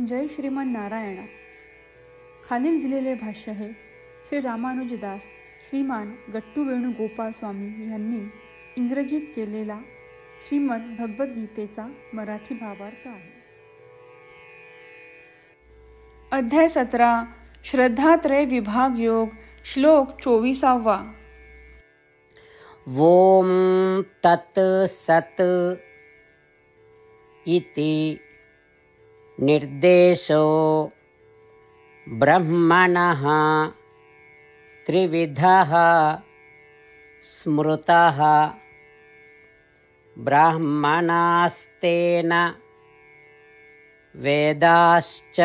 जय श्रीमन नारायण. खालील दिलेले भाष्य हे श्री रामानुजदास श्रीमान गट्टू वेणुगोपाल स्वामी यांनी इंग्रजीत केलेला श्रीमद भगवद्गीतेचा मराठी भावार्थ आहे. अध्याय 17 श्रद्धात्रय विभाग योग. श्लोक 24. ओम तत् सत् इति निर्देशो ब्रह्मणः त्रिविधः स्मृतः ब्राह्मणास्तेन वेदाश्च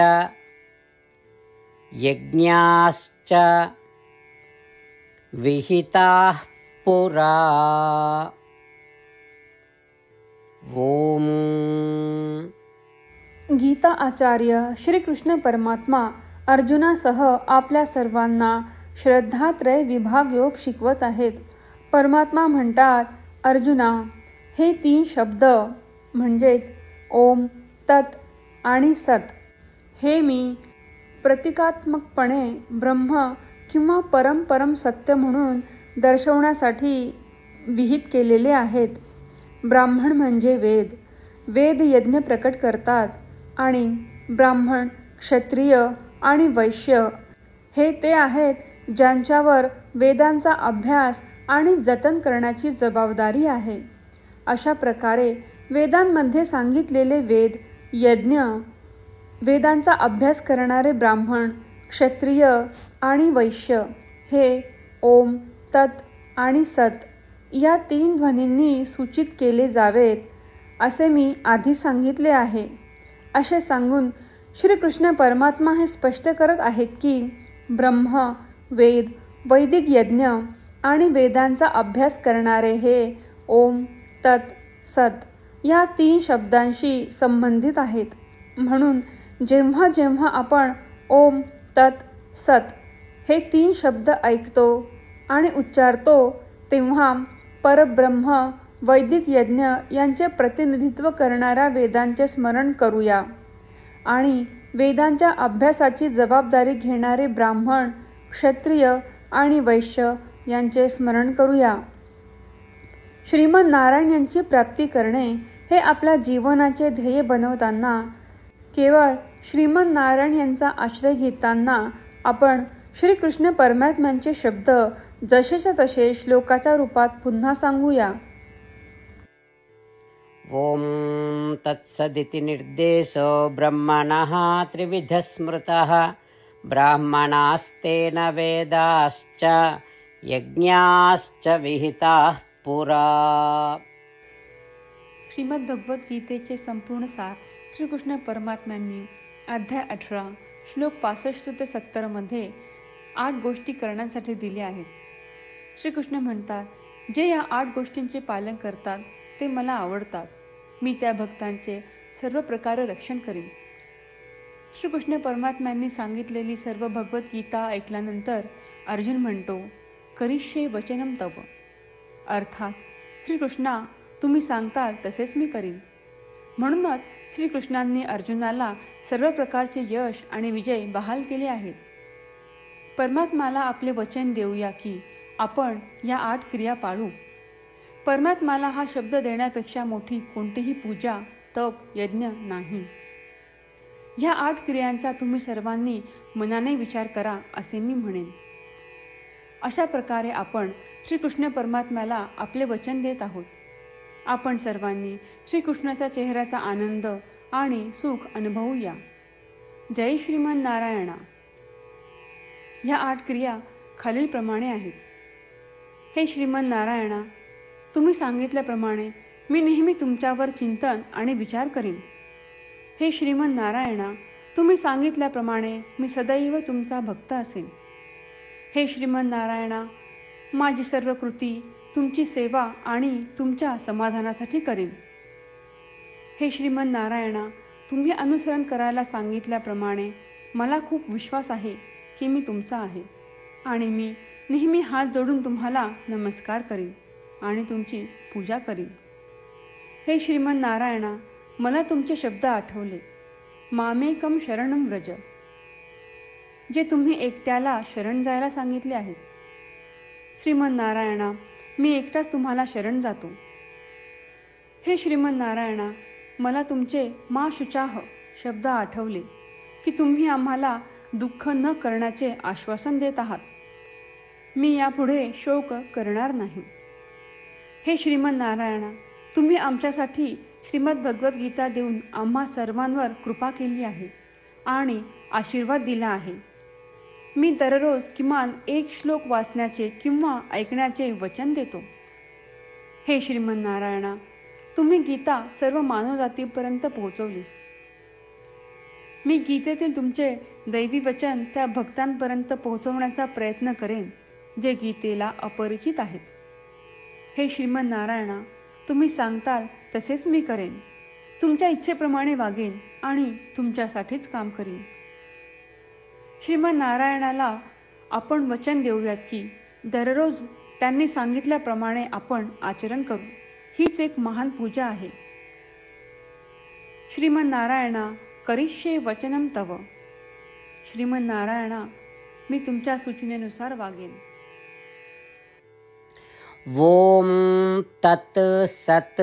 यज्ञाश्च विहिताः पुरा. ओम. गीता आचार्य श्री कृष्ण परमात्मा अर्जुनासह आपल्या सर्वांना श्रद्धात्रय विभाग योग शिकवत आहेत. परमात्मा म्हणतात, अर्जुना, हे 3 शब्द म्हणजेच ओम, तत् आणि सत हे मी प्रतिकात्मकपणे ब्रह्म किंवा परम सत्य म्हणून दर्शवण्यासाठी विहित केलेले आहेत. ब्राह्मण म्हणजे वेद. वेद यज्ञ प्रकट करतात आणि ब्राह्मण, क्षत्रिय आणि वैश्य हे ते आहेत ज्यांच्यावर वेदांचा अभ्यास आणि जतन करण्याची जबाबदारी आहे. अशा प्रकारे वेदांमध्ये सांगितलेले वेद, यज्ञ, वेदांचा अभ्यास करणारे ब्राह्मण, क्षत्रिय आणि वैश्य हे ओम, तत् आणि सत या 3 ध्वनींनी सूचित केले जावेत असे मी आधी सांगितले आहे. असे सांगून श्रीकृष्ण परमात्मा हे स्पष्ट करत आहेत की ब्रह्म, वेद, वैदिक यज्ञ आणि वेदांचा अभ्यास करणारे हे ओम, तत्, सत या 3 शब्दांशी संबंधित आहेत. म्हणून जेव्हा जेव्हा आपण ओम, तत्, सत हे 3 शब्द ऐकतो आणि उच्चारतो तेव्हा परब्रह्म, वैदिक यज्ञ यांचे प्रतिनिधित्व करणाऱ्या वेदांचे स्मरण करूया आणि वेदांच्या अभ्यासाची जबाबदारी घेणारे ब्राह्मण, क्षत्रिय आणि वैश्य यांचे स्मरण करूया. श्रीमन नारायण यांची प्राप्ती करणे हे आपल्या जीवनाचे ध्येय बनवताना केवळ श्रीमन नारायण यांचा आश्रय घेताना आपण श्रीकृष्ण परमात्म्यांचे शब्द जसेच्या तसे श्लोकाच्या रूपात पुन्हा सांगूया. ओम तत्सदिति निर्देशो ब्रह्मणः त्रिविधः स्मृतः ब्राह्मणास्तेन वेदाश्च यज्ञाश्च विहिताः पुरा. श्रीमद भगवद्गीतेचे संपूर्ण सार श्रीकृष्ण परमात्म्यांनी अध्याय 18 श्लोक 65 ते 70 मध्ये 8 गोष्टी करण्यासाठी दिल्या आहेत. श्रीकृष्ण म्हणतात, जे या 8 गोष्टींचे पालन करतात ते मला आवडतात. मी त्या भक्तांचे सर्व प्रकारे रक्षण करीन. श्रीकृष्ण परमात्म्यांनी सांगितलेली सर्व भगवद्गीता ऐकल्यानंतर अर्जुन म्हणतो, करिष्ये वचनम तव. अर्थात श्रीकृष्णा, तुम्ही सांगताल तसेच मी करीन. म्हणूनच श्रीकृष्णांनी अर्जुनाला सर्व प्रकारचे यश आणि विजय बहाल केले आहेत. परमात्म्याला आपले वचन देऊया की आपण या 8 क्रिया पाळू. परमात्म्याला हा शब्द देण्यापेक्षा मोठी कोणतीही पूजा, तप, यज्ञ नाही. ह्या 8 क्रियांचा तुम्ही सर्वांनी मनाने विचार करा असे मी म्हणेन. अशा प्रकारे आपण श्रीकृष्ण परमात्म्याला आपले वचन देत आहोत. आपण सर्वांनी श्रीकृष्णाच्या चेहऱ्याचा आनंद आणि सुख अनुभवूया. जय श्रीमन नारायणा. ह्या 8 क्रिया खालीलप्रमाणे आहेत. हे श्रीमन नारायणा, तुम्ही सांगितल्याप्रमाणे मी नेहमी तुमच्यावर चिंतन आणि विचार करीन. हे श्रीमन नारायणा, तुम्ही सांगितल्याप्रमाणे मी सदैव तुमचा भक्त असेन. हे श्रीमन नारायणा, माझी सर्व कृती तुमची सेवा आणि तुमच्या समाधानासाठी करीन. हे श्रीमन नारायणा, तुम्ही अनुसरण करायला सांगितल्याप्रमाणे मला खूप विश्वास आहे की मी तुमचा आहे आणि मी नेहमी हात जोडून तुम्हाला नमस्कार करीन आणि तुमची पूजा करीन. हे श्रीमन नारायणा, मला तुमचे शब्द आठवले. मामेकम शरणम व्रज, जे तुम्ही एकट्याला शरण जायला सांगितले आहे. श्रीमन नारायणा, मी एकटाच तुम्हाला शरण जातो. हे श्रीमन नारायणा, मला तुमचे मा शुचाह शब्द आठवले की तुम्ही आम्हाला दुःख न करण्याचे आश्वासन देत आहात. मी यापुढे शोक करणार नाही. हे श्रीमन नारायणा, तुम्ही आमच्यासाठी श्रीमद भगवद्गीता देऊन आम्हा सर्वांवर कृपा केली आहे आणि आशीर्वाद दिला आहे. मी दररोज किमान एक श्लोक वाचण्याचे किंवा ऐकण्याचे वचन देतो. हे श्रीमन नारायणा, तुम्ही गीता सर्व मानवजातीपर्यंत पोहोचवलीस. मी गीतेतील तुमचे दैवी वचन त्या भक्तांपर्यंत पोहोचवण्याचा प्रयत्न करेन जे गीतेला अपरिचित आहेत. हे श्रीमन नारायणा, तुम्ही सांगताल तसेच मी करेन. तुमच्या इच्छेप्रमाणे वागेन आणि तुमच्यासाठीच काम करीन. श्रीमन नारायणाला आपण वचन देऊयात की दररोज त्यांनी सांगितल्याप्रमाणे आपण आचरण करू. हीच एक महान पूजा आहे. श्रीमन नारायणा, करिष्ये वचनम तव. श्रीमन नारायणा, मी तुमच्या सूचनेनुसार वागेन. ओम तत् सत्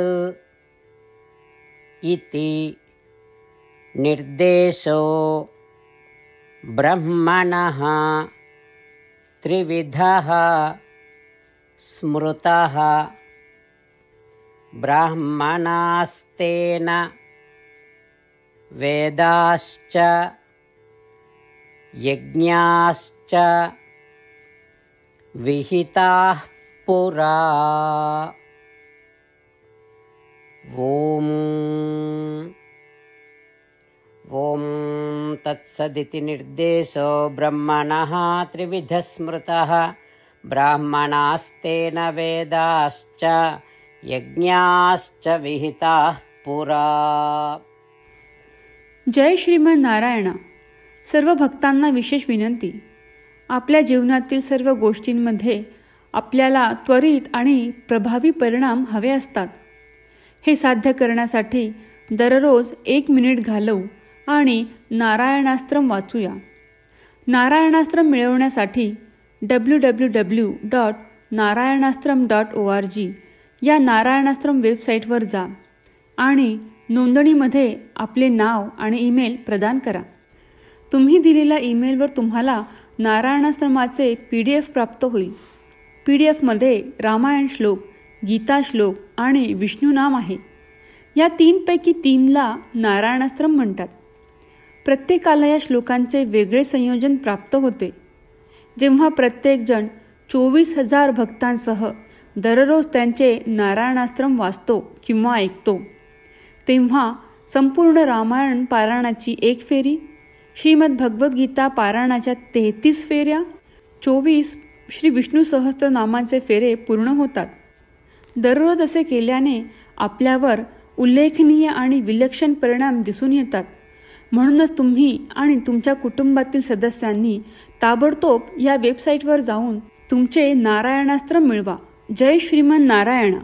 इति निर्देशो ब्रह्मणः त्रिविधः स्मृतः ब्राह्मणास्तेन वेदाश्च यज्ञाश्च विहिताः पुरा. ओम तत्सदिति निर्देशो ब्रह्मणः त्रिविधः स्मृतः ब्राह्मणास्तेन वेदाश्च यज्ञाश्च विहिताः पुरा. जय श्रीमन नारायणा. सर्व भक्तांना विशेष विनंती. आपल्या जीवनातील सर्व गोष्टींमध्ये आपल्याला त्वरित आणि प्रभावी परिणाम हवे असतात. हे साध्य करण्यासाठी दररोज 1 मिनिट घालवू आणि नारायणास्त्रम वाचूया. नारायणास्त्रम मिळवण्यासाठी www.narayanaastram.org या नारायणास्त्रम वेबसाईटवर जा आणि नोंदणीमध्ये आपले नाव आणि ईमेल प्रदान करा. तुम्ही दिलेल्या ईमेलवर तुम्हाला नारायणास्त्रमाचे PDF प्राप्त होईल. PDFमध्ये रामायण श्लोक, गीता श्लोक आणि विष्णू नाम आहे. या 3 पैकी 3ला नारायणास्त्रम म्हणतात. प्रत्येकाला या श्लोकांचे वेगळे संयोजन प्राप्त होते. जेव्हा प्रत्येकजण 24,000 भक्तांसह दररोज त्यांचे नारायणास्त्रम वाचतो किंवा ऐकतो, तेव्हा संपूर्ण रामायण पारायणाची 1 फेरी, श्रीमद भगवद्गीता पारायणाच्या 33 फेऱ्या, 24 श्री विष्णू सहस्त्रनामांचे फेरे पूर्ण होतात. दररोज असे केल्याने आपल्यावर उल्लेखनीय आणि विलक्षण परिणाम दिसून येतात. म्हणूनच तुम्ही आणि तुमच्या कुटुंबातील सदस्यांनी ताबडतोब या वेबसाईटवर जाऊन तुमचे नारायणास्त्र मिळवा. जय श्रीमन नारायणा.